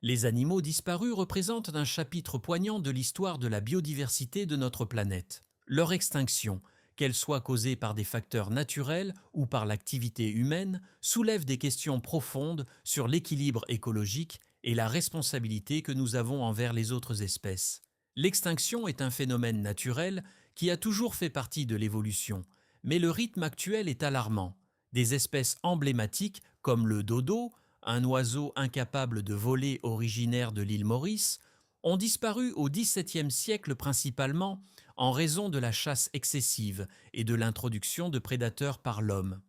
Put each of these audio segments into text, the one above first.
Les animaux disparus représentent un chapitre poignant de l'histoire de la biodiversité de notre planète. Leur extinction, qu'elle soit causée par des facteurs naturels ou par l'activité humaine, soulève des questions profondes sur l'équilibre écologique et la responsabilité que nous avons envers les autres espèces. L'extinction est un phénomène naturel qui a toujours fait partie de l'évolution, mais le rythme actuel est alarmant. Des espèces emblématiques comme le dodo, un oiseau incapable de voler originaire de l'île Maurice, ont disparu au XVIIe siècle principalement en raison de la chasse excessive et de l'introduction de prédateurs par l'homme.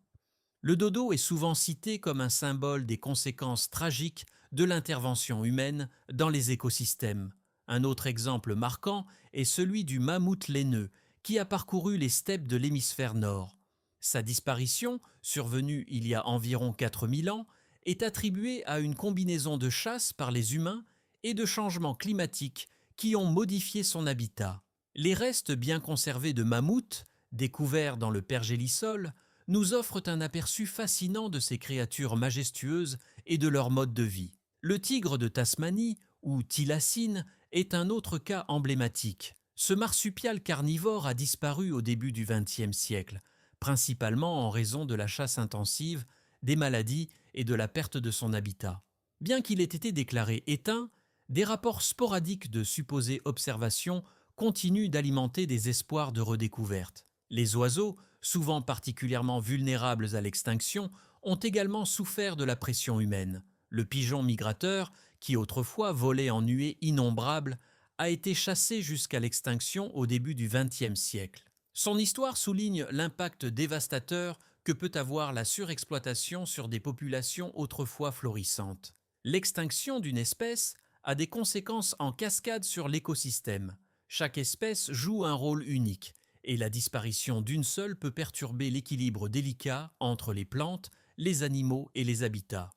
Le dodo est souvent cité comme un symbole des conséquences tragiques de l'intervention humaine dans les écosystèmes. Un autre exemple marquant est celui du mammouth laineux, qui a parcouru les steppes de l'hémisphère nord. Sa disparition, survenue il y a environ 4000 ans, est attribuée à une combinaison de chasse par les humains et de changements climatiques qui ont modifié son habitat. Les restes bien conservés de mammouths, découverts dans le pergélisol, nous offrent un aperçu fascinant de ces créatures majestueuses et de leur mode de vie. Le tigre de Tasmanie, ou thylacine, est un autre cas emblématique. Ce marsupial carnivore a disparu au début du XXe siècle, principalement en raison de la chasse intensive, des maladies et de la perte de son habitat. Bien qu'il ait été déclaré éteint, des rapports sporadiques de supposées observations continuent d'alimenter des espoirs de redécouverte. Les oiseaux, souvent particulièrement vulnérables à l'extinction, ont également souffert de la pression humaine. Le pigeon migrateur, qui autrefois volait en nuées innombrables, a été chassé jusqu'à l'extinction au début du XXe siècle. Son histoire souligne l'impact dévastateur que peut avoir la surexploitation sur des populations autrefois florissantes. L'extinction d'une espèce a des conséquences en cascade sur l'écosystème. Chaque espèce joue un rôle unique, et la disparition d'une seule peut perturber l'équilibre délicat entre les plantes, les animaux et les habitats.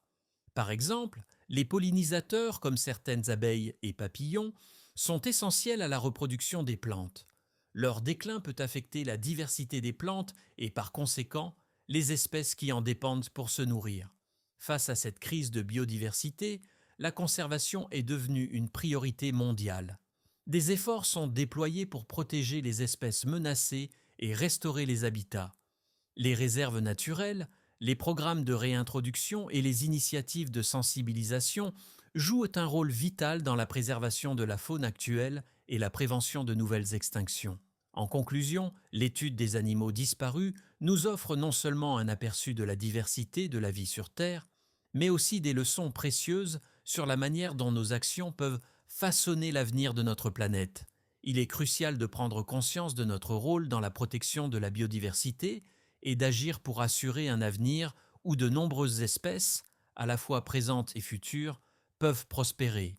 Par exemple, les pollinisateurs, comme certaines abeilles et papillons, sont essentiels à la reproduction des plantes. Leur déclin peut affecter la diversité des plantes et, par conséquent, les espèces qui en dépendent pour se nourrir. Face à cette crise de biodiversité, la conservation est devenue une priorité mondiale. Des efforts sont déployés pour protéger les espèces menacées et restaurer les habitats. Les réserves naturelles, les programmes de réintroduction et les initiatives de sensibilisation jouent un rôle vital dans la préservation de la faune actuelle et la prévention de nouvelles extinctions. En conclusion, l'étude des animaux disparus nous offre non seulement un aperçu de la diversité de la vie sur Terre, mais aussi des leçons précieuses sur la manière dont nos actions peuvent façonner l'avenir de notre planète. Il est crucial de prendre conscience de notre rôle dans la protection de la biodiversité et d'agir pour assurer un avenir où de nombreuses espèces, à la fois présentes et futures, peuvent prospérer.